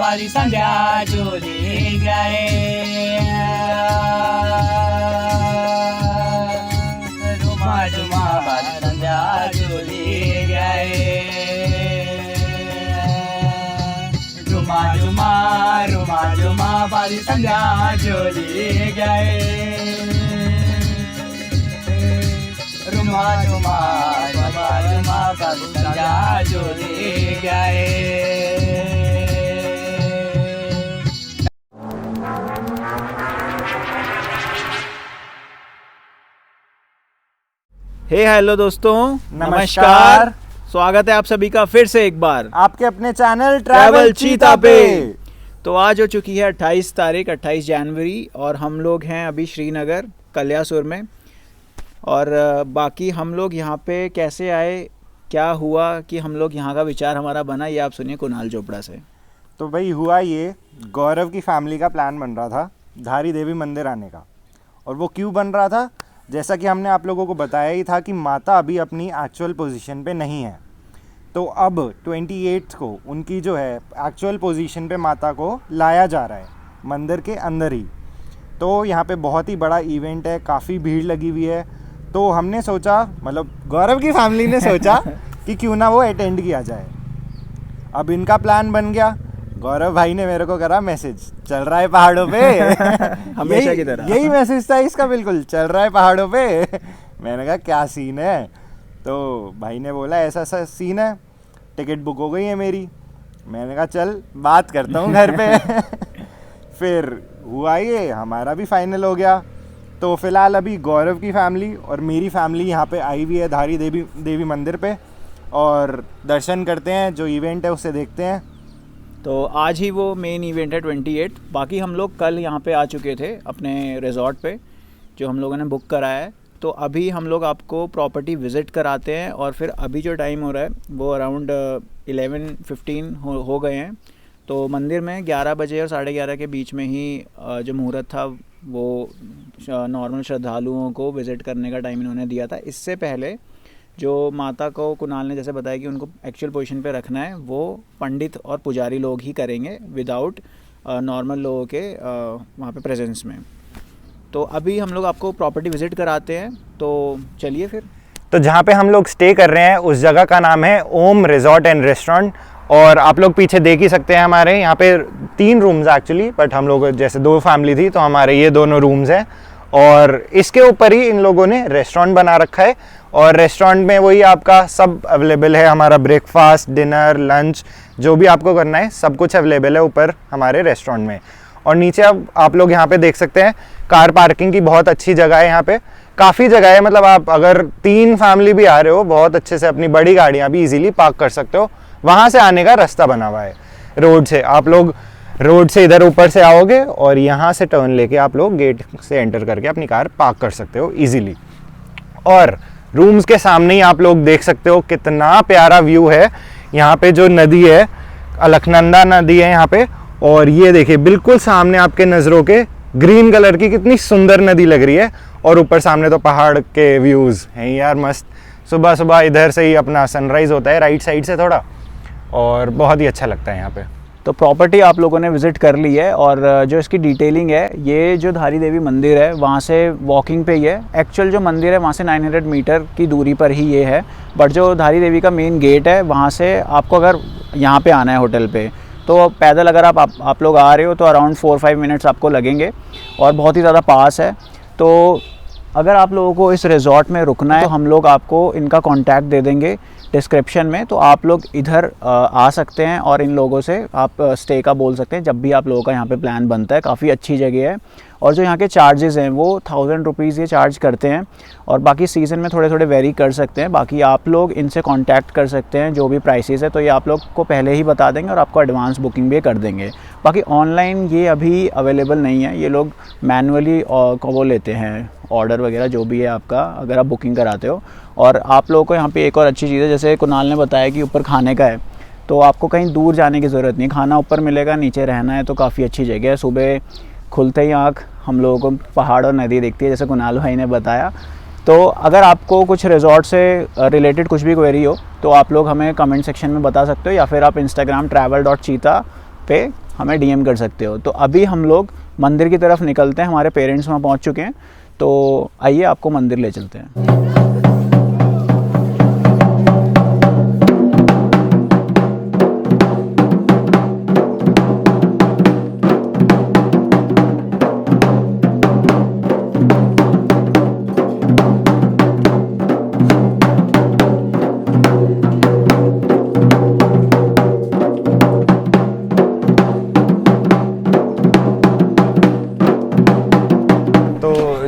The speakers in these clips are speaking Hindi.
पारी संध्या झोली गए रुमा झुमा पारी संध्या झोली गए रुमा झुमा पारी संध्या झोली गए रुमा झुमा पारी संध्या झोली गए। हेलो दोस्तों, नमस्कार। स्वागत है आप सभी का फिर से एक बार आपके अपने चैनल ट्रैवल चीता पे। तो आज हो चुकी है 28 तारीख 28 जनवरी और हम लोग हैं अभी श्रीनगर कल्यासुर में। और बाकी हम लोग यहाँ पे कैसे आए, क्या हुआ कि हम लोग यहाँ का विचार हमारा बना, ये आप सुनिए कुणाल चोपड़ा से। तो भाई हुआ ये, गौरव की फैमिली का प्लान बन रहा था धारी देवी मंदिर आने का। और वो क्यों बन रहा था, जैसा कि हमने आप लोगों को बताया ही था कि माता अभी अपनी एक्चुअल पोजीशन पे नहीं है। तो अब 28 को उनकी जो है एक्चुअल पोजीशन पे माता को लाया जा रहा है मंदिर के अंदर ही। तो यहाँ पे बहुत ही बड़ा इवेंट है, काफ़ी भीड़ लगी हुई है। तो हमने सोचा, मतलब गौरव की फैमिली ने सोचा कि क्यों ना वो अटेंड किया जाए। अब इनका प्लान बन गया। गौरव भाई ने मेरे को करा मैसेज, चल रहा है पहाड़ों पे हमेशा की तरह यही मैसेज था इसका, बिल्कुल चल रहा है पहाड़ों पे। मैंने कहा क्या सीन है, तो भाई ने बोला ऐसा ऐसा सीन है, टिकट बुक हो गई है मेरी। मैंने कहा चल बात करता हूँ घर पे। फिर हुआ ये, हमारा भी फाइनल हो गया। तो फिलहाल अभी गौरव की फैमिली और मेरी फैमिली यहाँ पे आई हुई है धारी देवी मंदिर पे, और दर्शन करते हैं, जो इवेंट है उसे देखते हैं। तो आज ही वो मेन इवेंट है 28। बाकी हम लोग कल यहाँ पे आ चुके थे अपने रिजॉर्ट पे, जो हम लोगों ने बुक कराया है। तो अभी हम लोग आपको प्रॉपर्टी विज़िट कराते हैं। और फिर अभी जो टाइम हो रहा है वो अराउंड 11:15 हो गए हैं। तो मंदिर में 11 बजे और 11:30 के बीच में ही जो मुहूर्त था वो नॉर्मल श्रद्धालुओं को विज़िट करने का टाइम इन्होंने दिया था। इससे पहले जो माता को कुणाल ने जैसे बताया कि उनको एक्चुअल पोजीशन पे रखना है, वो पंडित और पुजारी लोग ही करेंगे विदाउट नॉर्मल लोगों के वहाँ पे प्रेजेंस में। तो अभी हम लोग आपको प्रॉपर्टी विज़िट कराते हैं, तो चलिए फिर। तो जहाँ पे हम लोग स्टे कर रहे हैं उस जगह का नाम है ओम रिजॉर्ट एंड रेस्टोरेंट। और आप लोग पीछे देख ही सकते हैं, हमारे यहाँ पे 3 रूम्स एक्चुअली, बट हम लोग जैसे 2 फैमिली थी तो हमारे ये दोनों रूम्स हैं। और इसके ऊपर ही इन लोगों ने रेस्टोरेंट बना रखा है। और रेस्टोरेंट में वही आपका सब अवेलेबल है, हमारा ब्रेकफास्ट, डिनर, लंच, जो भी आपको करना है सब कुछ अवेलेबल है ऊपर हमारे रेस्टोरेंट में। और नीचे अब आप लोग यहाँ पे देख सकते हैं, कार पार्किंग की बहुत अच्छी जगह है। यहाँ पे काफ़ी जगह है, मतलब आप अगर 3 फैमिली भी आ रहे हो, बहुत अच्छे से अपनी बड़ी गाड़ियाँ भी इजीली पार्क कर सकते हो। वहाँ से आने का रास्ता बना हुआ है रोड से। आप लोग रोड से इधर ऊपर से आओगे और यहाँ से टर्न लेके आप लोग गेट से एंटर करके अपनी कार पार्क कर सकते हो इजीली। और रूम्स के सामने ही आप लोग देख सकते हो कितना प्यारा व्यू है। यहाँ पे जो नदी है, अलकनंदा नदी है यहाँ पे, और ये देखिए बिल्कुल सामने आपके नज़रों के ग्रीन कलर की कितनी सुंदर नदी लग रही है। और ऊपर सामने तो पहाड़ के व्यूज़ हैं यार, मस्त। सुबह सुबह इधर से ही अपना सनराइज़ होता है राइट साइड से थोड़ा, और बहुत ही अच्छा लगता है यहाँ पे। तो प्रॉपर्टी आप लोगों ने विज़िट कर ली है। और जो इसकी डिटेलिंग है, ये जो धारी देवी मंदिर है वहाँ से वॉकिंग पे ही है। एक्चुअल जो मंदिर है वहाँ से 900 मीटर की दूरी पर ही ये है। बट जो धारी देवी का मेन गेट है, वहाँ से आपको अगर यहाँ पे आना है होटल पे, तो पैदल अगर आप लोग आ रहे हो तो अराउंड 4-5 मिनट्स आपको लगेंगे, और बहुत ही ज़्यादा पास है। तो अगर आप लोगों को इस रिज़ॉर्ट में रुकना है तो हम लोग आपको इनका कॉन्टैक्ट दे देंगे डिस्क्रिप्शन में। तो आप लोग इधर आ सकते हैं और इन लोगों से आप स्टे का बोल सकते हैं जब भी आप लोगों का यहाँ पे प्लान बनता है। काफ़ी अच्छी जगह है। और जो यहाँ के चार्जेस हैं वो 1000 रुपीज़ ये चार्ज करते हैं, और बाकी सीज़न में थोड़े थोड़े वेरी कर सकते हैं। बाकी आप लोग इनसे कांटेक्ट कर सकते हैं, जो भी प्राइसेस है तो ये आप लोग को पहले ही बता देंगे और आपको एडवांस बुकिंग भी कर देंगे। बाकी ऑनलाइन ये अभी अवेलेबल नहीं है, ये लोग मैनुअली वो लेते हैं ऑर्डर वगैरह जो भी है आपका, अगर आप बुकिंग कराते हो। और आप लोगों को यहाँ पे एक और अच्छी चीज़ है, जैसे कुणाल ने बताया कि ऊपर खाने का है, तो आपको कहीं दूर जाने की ज़रूरत नहीं, खाना ऊपर मिलेगा, नीचे रहना है तो काफ़ी अच्छी जगह है। सुबह खुलते ही आँख हम लोगों को पहाड़ और नदी दिखती है, जैसे कुणाल भाई ने बताया। तो अगर आपको कुछ रिजॉर्ट से रिलेटेड कुछ भी क्वेरी हो तो आप लोग हमें कमेंट सेक्शन में बता सकते हो, या फिर आप इंस्टाग्राम travel.cheetah पे हमें डीएम कर सकते हो। तो अभी हम लोग मंदिर की तरफ निकलते हैं, हमारे पेरेंट्स वहाँ पहुँच चुके हैं, तो आइए आपको मंदिर ले चलते हैं।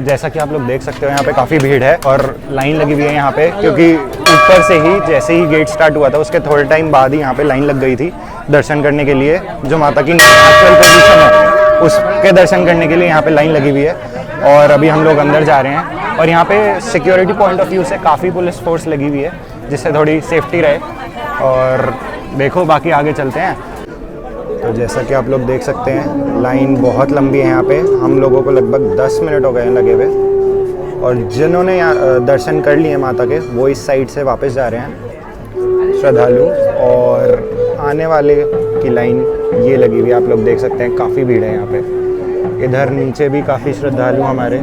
जैसा कि आप लोग देख सकते हो यहाँ पे काफ़ी भीड़ है और लाइन लगी हुई है यहाँ पे, क्योंकि ऊपर से ही जैसे ही गेट स्टार्ट हुआ था उसके थोड़े टाइम बाद ही यहाँ पे लाइन लग गई थी दर्शन करने के लिए। जो माता की एक्चुअल पोजीशन है उसके दर्शन करने के लिए यहाँ पे लाइन लगी हुई है। और अभी हम लोग अंदर जा रहे हैं और यहाँ पे सिक्योरिटी पॉइंट ऑफ व्यू से काफ़ी पुलिस फोर्स लगी हुई है जिससे थोड़ी सेफ्टी रहे। और देखो बाकी आगे चलते हैं। तो जैसा कि आप लोग देख सकते हैं लाइन बहुत लंबी है यहाँ पे, हम लोगों को लगभग 10 मिनट हो गए हैं लगे हुए। और जिन्होंने यहाँ दर्शन कर लिए माता के वो इस साइड से वापस जा रहे हैं श्रद्धालु, और आने वाले की लाइन ये लगी हुई है, आप लोग देख सकते हैं काफ़ी भीड़ है यहाँ पे। इधर नीचे भी काफ़ी श्रद्धालु हमारे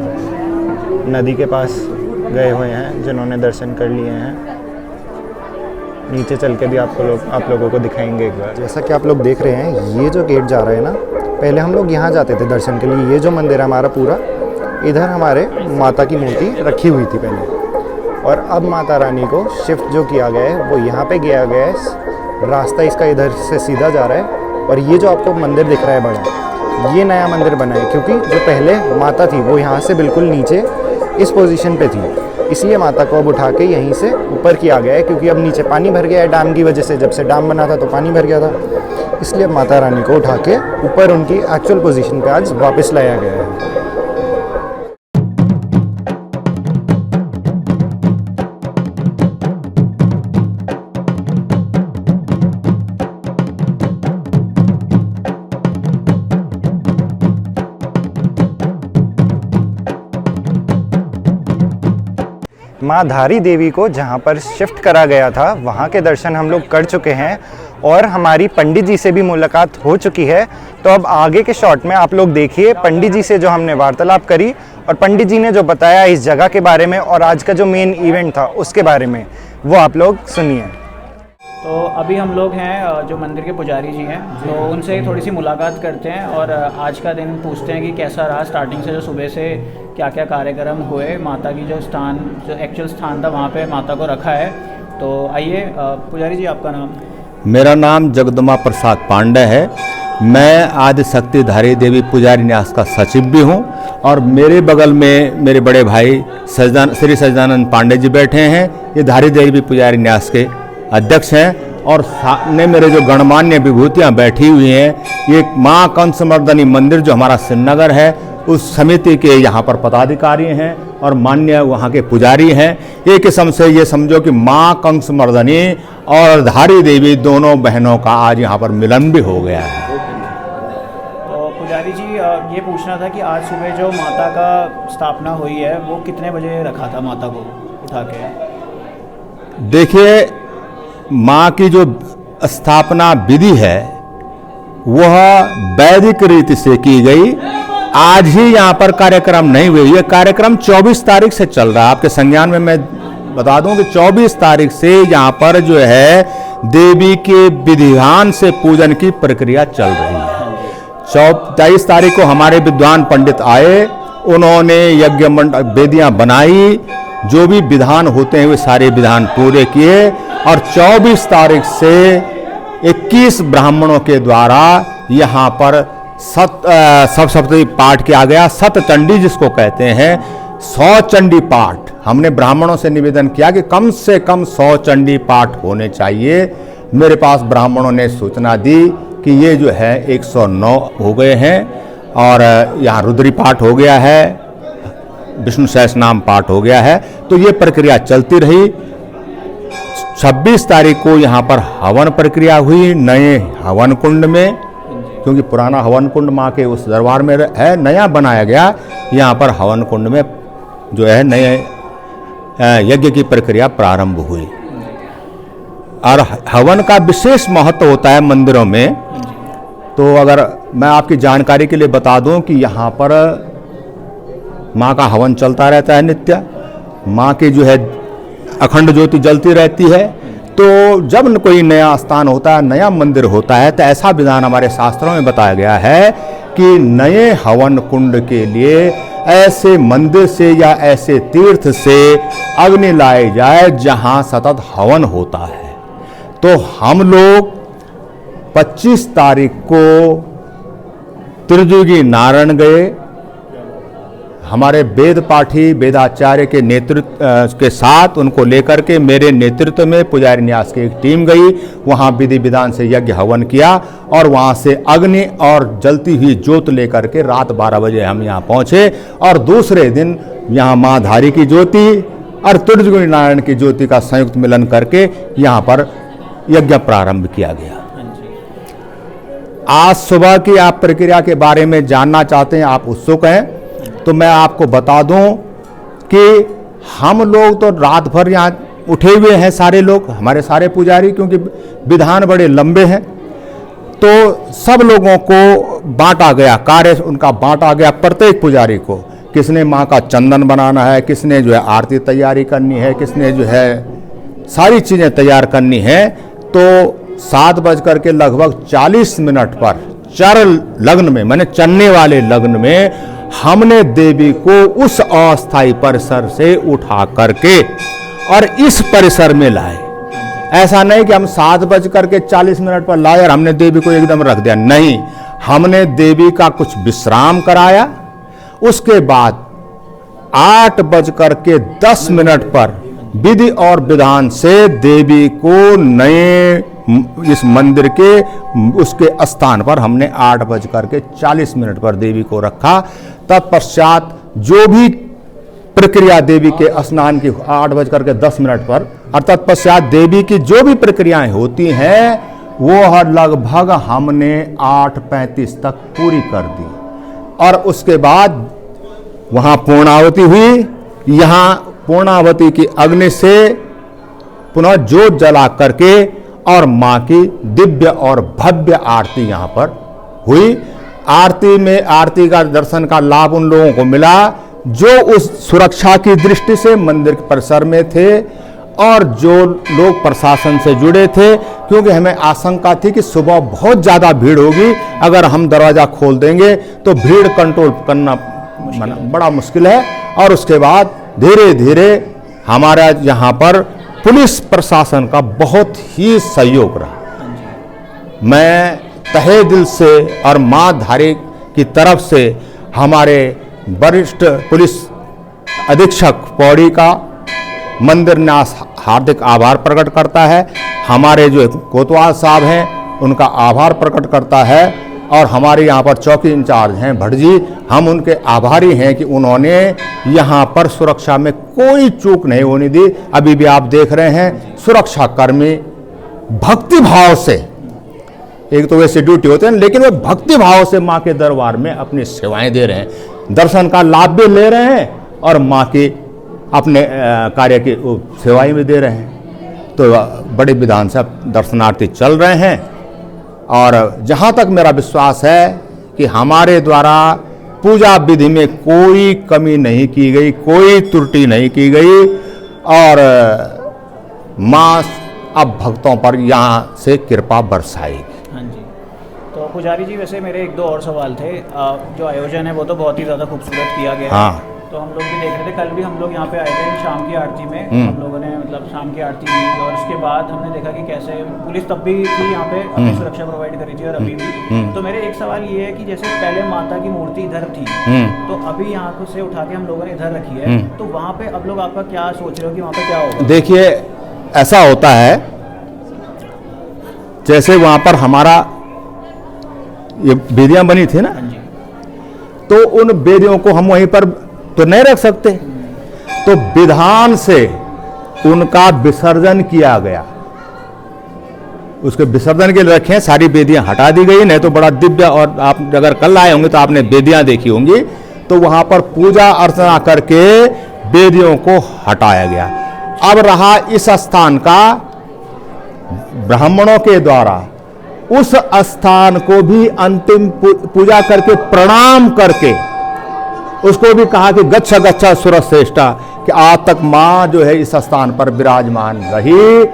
नदी के पास गए हुए हैं जिन्होंने दर्शन कर लिए हैं। नीचे चल के भी आप लोगों को दिखाएंगे एक बार। जैसा कि आप लोग देख रहे हैं ये जो गेट जा रहा है ना, पहले हम लोग यहाँ जाते थे दर्शन के लिए। ये जो मंदिर है हमारा पूरा, इधर हमारे माता की मूर्ति रखी हुई थी पहले, और अब माता रानी को शिफ्ट जो किया गया है वो यहाँ पे किया गया है। रास्ता इसका इधर से सीधा जा रहा है। और ये जो आपको मंदिर दिख रहा है बड़ा, ये नया मंदिर बना है, क्योंकि जो पहले माता थी वो यहाँ से बिल्कुल नीचे इस पोजीशन पे थी, इसलिए माता को अब उठा के यहीं से ऊपर किया गया है, क्योंकि अब नीचे पानी भर गया है डैम की वजह से। जब से डैम बना था तो पानी भर गया था, इसलिए अब माता रानी को उठा के ऊपर उनकी एक्चुअल पोजीशन पे आज वापस लाया गया है। माँ धारी देवी को जहाँ पर शिफ्ट करा गया था वहाँ के दर्शन हम लोग कर चुके हैं और हमारी पंडित जी से भी मुलाकात हो चुकी है। तो अब आगे के शॉट में आप लोग देखिए पंडित जी से जो हमने वार्तालाप करी और पंडित जी ने जो बताया इस जगह के बारे में और आज का जो मेन इवेंट था उसके बारे में, वो आप लोग सुनिए। तो अभी हम लोग हैं जो मंदिर के पुजारी जी हैं, तो उनसे थोड़ी सी मुलाकात करते हैं और आज का दिन पूछते हैं कि कैसा रहा स्टार्टिंग से, जो सुबह से क्या क्या कार्यक्रम हुए, माता की जो एक्चुअल स्थान था वहाँ पे माता को रखा है। तो आइए पुजारी जी, आपका नाम? मेरा नाम जगदम्बा प्रसाद पांडे है। मैं आदि शक्ति धारी देवी पुजारी न्यास का सचिव भी हूँ और मेरे बगल में मेरे बड़े भाई श्री सजदानंद पांडे जी बैठे हैं। ये धारी देवी पुजारी न्यास के अध्यक्ष हैं और सामने मेरे जो गणमान्य विभूतियाँ बैठी हुई हैं, ये माँ कंसमर्दनी मंदिर जो हमारा श्रीनगर है उस समिति के यहाँ पर पदाधिकारी हैं और मान्य वहाँ के पुजारी हैं। एक किस्म से ये समझो कि माँ कंसमर्दनी और धारी देवी दोनों बहनों का आज यहाँ पर मिलन भी हो गया है। तो पुजारी जी, ये पूछना था कि आज सुबह जो माता का स्थापना हुई है वो कितने बजे रखा था माता को उठा के? देखिए, माँ की जो स्थापना विधि है वह वैदिक रीति से की गई। आज ही यहाँ पर कार्यक्रम नहीं हुए, ये कार्यक्रम 24 तारीख से चल रहा है। आपके संज्ञान में मैं बता दूं कि 24 तारीख से यहाँ पर जो है देवी के विधिवान से पूजन की प्रक्रिया चल रही है। 23 तारीख को हमारे विद्वान पंडित आए, उन्होंने यज्ञ मंडप वेदियाँ बनाई, जो भी विधान होते हैं वे सारे विधान पूरे किए और 24 तारीख से 21 ब्राह्मणों के द्वारा यहाँ पर सप्तशती पाठ किया गया। सतचंडी जिसको कहते हैं, 100 चंडी पाठ। हमने ब्राह्मणों से निवेदन किया कि कम से कम 100 चंडी पाठ होने चाहिए। मेरे पास ब्राह्मणों ने सूचना दी कि ये जो है 109 हो गए हैं और यहाँ रुद्री पाठ हो गया है, विष्णु सहस्रनाम पाठ हो गया है। तो ये प्रक्रिया चलती रही। 26 तारीख को यहाँ पर हवन प्रक्रिया हुई नए हवन कुंड में, क्योंकि पुराना हवन कुंड माँ के उस दरबार में है, नया बनाया गया। यहाँ पर हवन कुंड में जो है नए यज्ञ की प्रक्रिया प्रारंभ हुई। और हवन का विशेष महत्व होता है मंदिरों में तो अगर मैं आपकी जानकारी के लिए बता दूं कि यहाँ पर माँ का हवन चलता रहता है नित्य, माँ की जो है अखंड ज्योति जलती रहती है। तो जब कोई नया स्थान होता है, नया मंदिर होता है, तो ऐसा विधान हमारे शास्त्रों में बताया गया है कि नए हवन कुंड के लिए ऐसे मंदिर से या ऐसे तीर्थ से अग्नि लाई जाए जहां सतत हवन होता है। तो हम लोग 25 तारीख को त्रिजुगी नारायण गए, हमारे वेद पाठी वेदाचार्य के नेतृत्व के साथ उनको लेकर के मेरे नेतृत्व में पुजारी न्यास की एक टीम गई, वहाँ विधि विधान से यज्ञ हवन किया और वहाँ से अग्नि और जलती हुई ज्योत लेकर के रात 12 बजे हम यहाँ पहुँचे और दूसरे दिन यहाँ माँ धारी की ज्योति और त्रिजुगी नारायण की ज्योति का संयुक्त मिलन करके यहाँ पर यज्ञ प्रारंभ किया गया। आज सुबह की आप प्रक्रिया के बारे में जानना चाहते हैं, आप उत्सुक हैं, तो मैं आपको बता दूं कि हम लोग तो रात भर यहाँ उठे हुए हैं, सारे लोग, हमारे सारे पुजारी, क्योंकि विधान बड़े लंबे हैं। तो सब लोगों को बांटा गया, कार्य उनका बांटा गया प्रत्येक पुजारी को। किसने माँ का चंदन बनाना है, किसने जो है आरती तैयारी करनी है, किसने जो है सारी चीज़ें तैयार करनी है। तो 7 बजकर के लगभग 40 मिनट पर चर लग्न में, मैंने चलने वाले लग्न में, हमने देवी को उस अस्थायी परिसर से उठा करके और इस परिसर में लाए। ऐसा नहीं कि हम 7 बजकर के 40 मिनट पर लाए और हमने देवी को एकदम रख दिया, नहीं, हमने देवी का कुछ विश्राम कराया। उसके बाद 8 बजकर के 10 मिनट पर विधि और विधान से देवी को नए इस मंदिर के उसके स्थान पर हमने 8 बजकर के 40 मिनट पर देवी को रखा। तत्पश्चात जो भी प्रक्रिया देवी के स्नान की 8 बजकर के 10 मिनट पर और तत्पश्चात देवी की जो भी प्रक्रियाएं होती हैं वो लगभग हमने 8:35 तक पूरी कर दी और उसके बाद वहां पूर्णावती हुई। यहाँ पूर्णावती की अग्नि से पुनः जोत जला करके और माँ की दिव्य और भव्य आरती यहाँ पर हुई। आरती में आरती का दर्शन का लाभ उन लोगों को मिला जो उस सुरक्षा की दृष्टि से मंदिर परिसर में थे और जो लोग प्रशासन से जुड़े थे, क्योंकि हमें आशंका थी कि सुबह बहुत ज़्यादा भीड़ होगी, अगर हम दरवाज़ा खोल देंगे तो भीड़ कंट्रोल करना बड़ा मुश्किल है। और उसके बाद धीरे धीरे हमारा यहाँ पर पुलिस प्रशासन का बहुत ही सहयोग रहा। मैं तहे दिल से और माँ धारी की तरफ से हमारे वरिष्ठ पुलिस अधीक्षक पौड़ी का मंदिर न्यास हार्दिक आभार प्रकट करता है, हमारे जो कोतवाल साहब हैं उनका आभार प्रकट करता है और हमारे यहाँ पर चौकी इंचार्ज हैं भट्ट जी, हम उनके आभारी हैं कि उन्होंने यहाँ पर सुरक्षा में कोई चूक नहीं होने दी। अभी भी आप देख रहे हैं सुरक्षा कर्मी भक्ति भाव से, एक तो वैसे ड्यूटी होते हैं लेकिन वो भक्ति भाव से माँ के दरबार में अपनी सेवाएं दे रहे हैं, दर्शन का लाभ भी ले रहे हैं और माँ की अपने कार्य की सेवाएं भी दे रहे हैं। तो बड़े विधान से दर्शनार्थी चल रहे हैं और जहाँ तक मेरा विश्वास है कि हमारे द्वारा पूजा विधि में कोई कमी नहीं की गई, कोई त्रुटि नहीं की गई और माँ अब भक्तों पर यहाँ से कृपा बरसाएगी। हाँ जी। तो पुजारी जी वैसे मेरे 1-2 और सवाल थे। जो आयोजन है वो तो बहुत ही ज़्यादा खूबसूरत किया गया है। हाँ। तो हम लोग भी देख रहे थे, कल भी हम लोग यहाँ पे आए थे शाम की आरती में, हम लोगों ने मतलब शाम की आरती की और उसके बाद हमने देखा कि कैसे पुलिस तब भी थी यहाँ पे, अपनी सुरक्षा प्रोवाइड करी थी और अभी भी। तो मेरे एक सवाल ये है कि जैसे पहले माता की मूर्ति इधर थी तो अभी यहाँ से उठा के हम लोगों ने इधर रखी है, तो वहाँ पे अब लोग आपका क्या सोच रहे हो कि वहाँ पे क्या होगा? देखिए ऐसा होता है, जैसे वहाँ पर हमारा ये बेदियाँ बनी थी ना, तो उन बेदियों को हम वहीं पर तो नहीं रख सकते, तो विधान से उनका विसर्जन किया गया। उसके विसर्जन के लिए रखे सारी बेदियां हटा दी गई, नहीं तो बड़ा दिव्य, और आप अगर कल आए होंगे तो आपने बेदियां देखी होंगी, तो वहां पर पूजा अर्चना करके बेदियों को हटाया गया। अब रहा इस स्थान का ब्राह्मणों के द्वारा उस स्थान को भी अंतिम पूजा करके प्रणाम करके उसको भी कहा कि गच्छ गच्छ सुरश्रेष्ठा, कि आज तक माँ जो है इस स्थान पर विराजमान रही,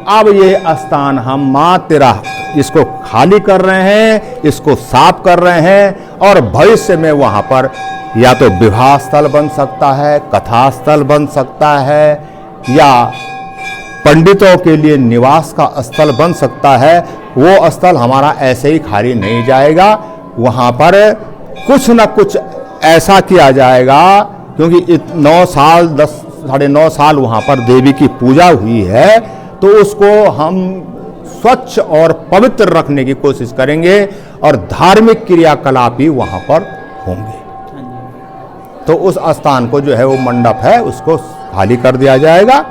अब ये स्थान हम माँ तेरा इसको खाली कर रहे हैं, इसको साफ कर रहे हैं, और भविष्य में वहाँ पर या तो विवाह स्थल बन सकता है, कथा स्थल बन सकता है, या पंडितों के लिए निवास का स्थल बन सकता है। वो स्थल हमारा ऐसे ही खाली नहीं जाएगा, वहाँ पर कुछ न कुछ ऐसा किया जाएगा, क्योंकि 9 साल 10-9.5 साल वहाँ पर देवी की पूजा हुई है, तो उसको हम स्वच्छ और पवित्र रखने की कोशिश करेंगे, और धार्मिक क्रियाकलाप भी वहाँ पर होंगे। तो उस स्थान को जो है वो मंडप है उसको खाली कर दिया जाएगा,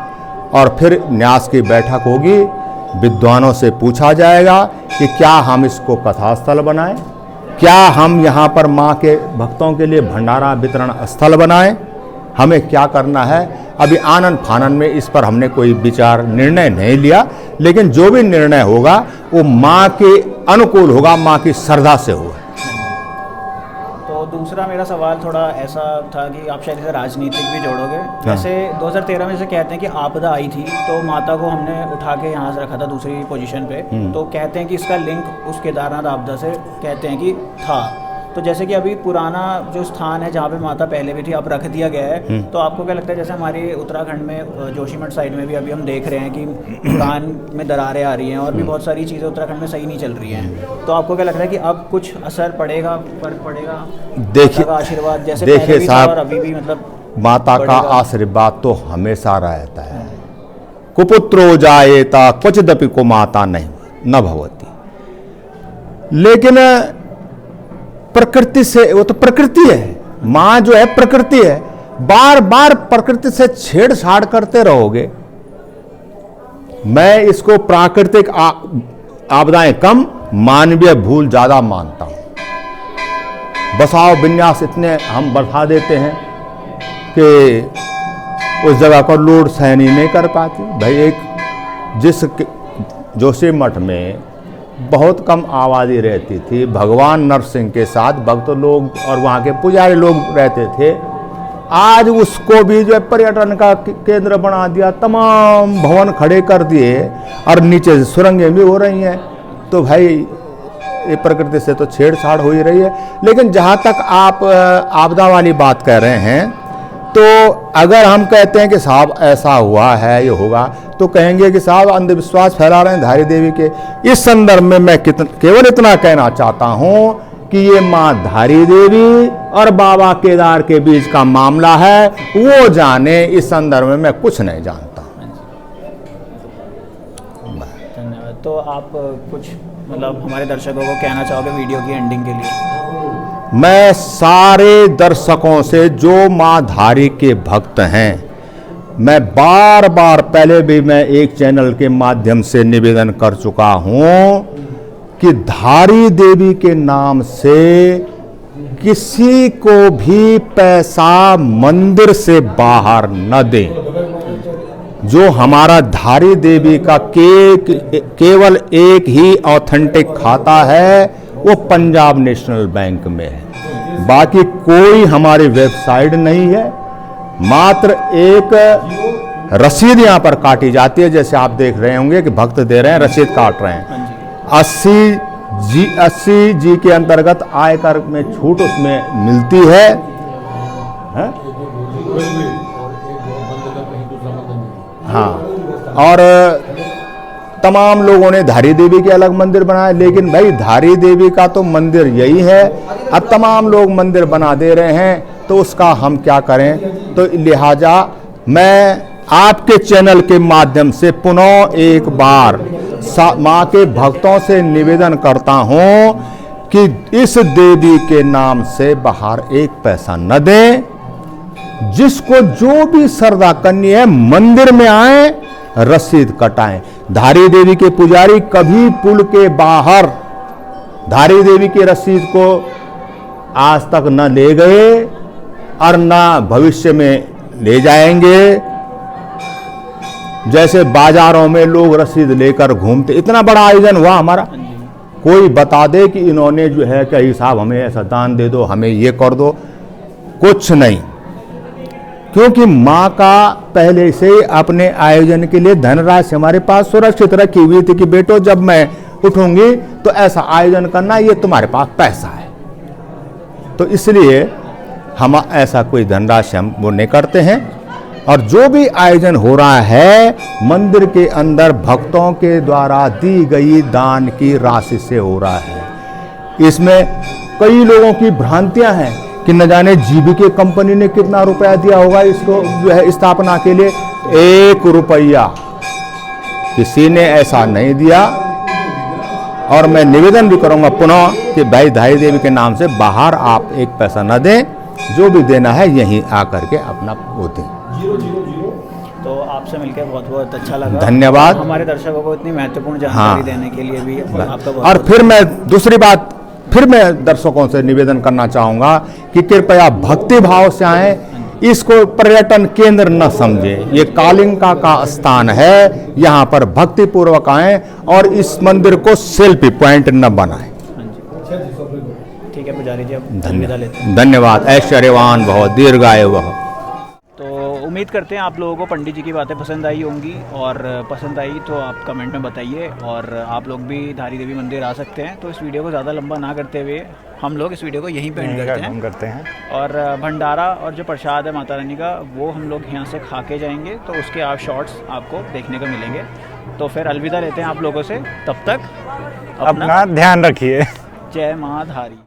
और फिर न्यास की बैठक होगी, विद्वानों से पूछा जाएगा कि क्या हम इसको कथास्थल बनाएं, क्या हम यहाँ पर माँ के भक्तों के लिए भंडारा वितरण स्थल बनाएं, हमें क्या करना है। अभी आनन फानन में इस पर हमने कोई विचार निर्णय नहीं लिया, लेकिन जो भी निर्णय होगा वो माँ के अनुकूल होगा, माँ की श्रद्धा से होगा। तो दूसरा मेरा सवाल थोड़ा ऐसा था कि आप शायद इसे राजनीतिक भी जोड़ोगे। जैसे 2013 में से कहते हैं कि आपदा आई थी तो माता को हमने उठा के यहाँ से रखा था दूसरी पोजीशन पे, तो कहते हैं कि इसका लिंक उस केदारनाथ आपदा से कहते हैं कि था। तो जैसे कि अभी पुराना जो स्थान है जहाँ पे माता पहले भी थी अब रख दिया गया है, तो आपको क्या लगता है, जैसे हमारे उत्तराखंड में जोशीमठ साइड में भी अभी हम देख रहे हैं कि पुरान में दरारें आ रही हैं और भी बहुत सारी चीज़ें उत्तराखंड में सही नहीं चल रही हैं, तो आपको क्या लगता है कि अब कुछ असर पड़ेगा, फर्क पड़ेगा? देखिए आशीर्वाद जैसे देखिए साहब, और अभी भी मतलब माता का आशीर्वाद तो हमेशा रहता है। कुपुत्रो जायेता क्वचिदपि को माता नहीं न भवती, लेकिन प्रकृति से, वो तो प्रकृति है, माँ जो है प्रकृति है, बार बार प्रकृति से छेड़छाड़ करते रहोगे। मैं इसको प्राकृतिक आपदाएं कम, मानवीय भूल ज्यादा मानता हूं। बसाव विन्यास इतने हम बढ़ा देते हैं कि उस जगह पर लोड सहन ही नहीं कर पाती। भाई एक जिस जोशीमठ में बहुत कम आबादी रहती थी, भगवान नरसिंह के साथ भक्त लोग और वहाँ के पुजारी लोग रहते थे, आज उसको भी जो है पर्यटन का केंद्र बना दिया, तमाम भवन खड़े कर दिए और नीचे से सुरंगें भी हो रही हैं। तो भाई ये प्रकृति से तो छेड़छाड़ हो ही रही है। लेकिन जहाँ तक आप आपदा वाली बात कह रहे हैं, तो अगर हम कहते हैं कि साहब ऐसा हुआ है ये होगा, तो कहेंगे कि साहब अंधविश्वास फैला रहे हैं धारी देवी के। इस संदर्भ में मैं केवल इतना कहना चाहता हूं कि ये माँ धारी देवी और बाबा केदार के बीच का मामला है, वो जाने, इस संदर्भ में मैं कुछ नहीं जानता। धन्यवाद। तो आप कुछ मतलब हमारे दर्शकों को कहना चाहोगे वीडियो की एंडिंग के लिए? मैं सारे दर्शकों से जो माँ धारी के भक्त हैं, मैं बार बार पहले भी मैं एक चैनल के माध्यम से निवेदन कर चुका हूं कि धारी देवी के नाम से किसी को भी पैसा मंदिर से बाहर न दें। जो हमारा धारी देवी का केवल एक ही ऑथेंटिक खाता है वो पंजाब नेशनल बैंक में है, बाकी कोई हमारी वेबसाइट नहीं है। मात्र एक रसीद यहाँ पर काटी जाती है, जैसे आप देख रहे होंगे कि भक्त दे रहे हैं, रसीद काट रहे हैं। 80 जी के अंतर्गत आयकर में छूट उसमें मिलती है, हाँ। और तमाम लोगों ने धारी देवी के अलग मंदिर बनाए, लेकिन भाई धारी देवी का तो मंदिर यही है, अब तमाम लोग मंदिर बना दे रहे हैं, तो उसका हम क्या करें। तो लिहाजा मैं आपके चैनल के माध्यम से पुनः एक बार माँ के भक्तों से निवेदन करता हूं कि इस देवी के नाम से बाहर एक पैसा न दें। जिसको जो भी श्रद्धा करनी है मंदिर में आए, रसीद कटाएं। धारी देवी के पुजारी कभी पुल के बाहर धारी देवी की रसीद को आज तक न ले गए और न भविष्य में ले जाएंगे। जैसे बाजारों में लोग रसीद लेकर घूमते, इतना बड़ा आयोजन हुआ हमारा, कोई बता दे कि इन्होंने जो है कि साहब हमें ऐसा दान दे दो, हमें ये कर दो, कुछ नहीं। क्योंकि माँ का पहले से ही अपने आयोजन के लिए धनराशि हमारे पास सुरक्षित रखी हुई थी कि बेटो जब मैं उठूंगी तो ऐसा आयोजन करना, ये तुम्हारे पास पैसा है। तो इसलिए हम ऐसा कोई धनराशि हम वो नहीं करते हैं। और जो भी आयोजन हो रहा है मंदिर के अंदर भक्तों के द्वारा दी गई दान की राशि से हो रहा है। इसमें कई लोगों की भ्रांतियां हैं कि न जाने जीबीके कंपनी ने कितना रुपया दिया होगा इसको जो है स्थापना के लिए। 1 रुपया किसी ने ऐसा नहीं दिया। और मैं निवेदन भी करूंगा पुनः कि भाई धारी देवी के नाम से बाहर आप 1 पैसा न दें, जो भी देना है यहीं आकर के अपना वो दें। तो आपसे मिलकर बहुत बहुत अच्छा लगा। धन्यवाद। हमारे दर्शकों को इतनी महत्वपूर्ण जानकारी देने के लिए भी आपका बहुत। और फिर मैं दूसरी बात फिर मैं दर्शकों से निवेदन करना चाहूंगा कि कृपया भक्ति भाव से आए, इसको पर्यटन केंद्र न समझे। ये कालिंका का स्थान है, यहाँ पर भक्ति पूर्वक आए और इस मंदिर को सेल्फी पॉइंट न बनाएं। ठीक है पुजारी जी, अब अलविदा लेते हैं। धन्यवाद। ऐश्वर्यवान बहुत दीर्घायु वह। तो उम्मीद करते हैं आप लोगों को पंडित जी की बातें पसंद आई होंगी, और पसंद आई तो आप कमेंट में बताइए। और आप लोग भी धारी देवी मंदिर आ सकते हैं। तो इस वीडियो को ज़्यादा लंबा ना करते हुए हम लोग इस वीडियो को यहीं पे एंड करते हैं। और भंडारा और जो प्रसाद है माता रानी का वो हम लोग यहाँ से खा के जाएंगे, तो उसके आप शॉर्ट्स आपको देखने को मिलेंगे। तो फिर अलविदा लेते हैं आप लोगों से, तब तक अपना ध्यान रखिए। जय माँ धारी।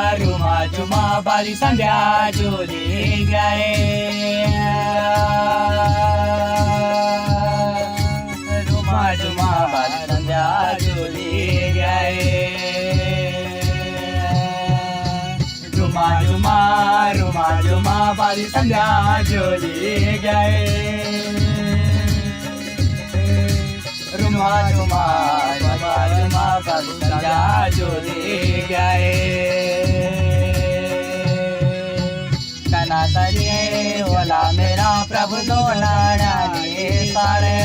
रुमा जुमा बारी संध्या जोली गए। रुमा जुमा बारी संध्या जोली गए। रुमा जुमा बारी संध्या जोली गए। रुमा जुमा बारी संध्या जोली गए। कना सरिये वाला मेरा प्रभु दो नारायणी सारे।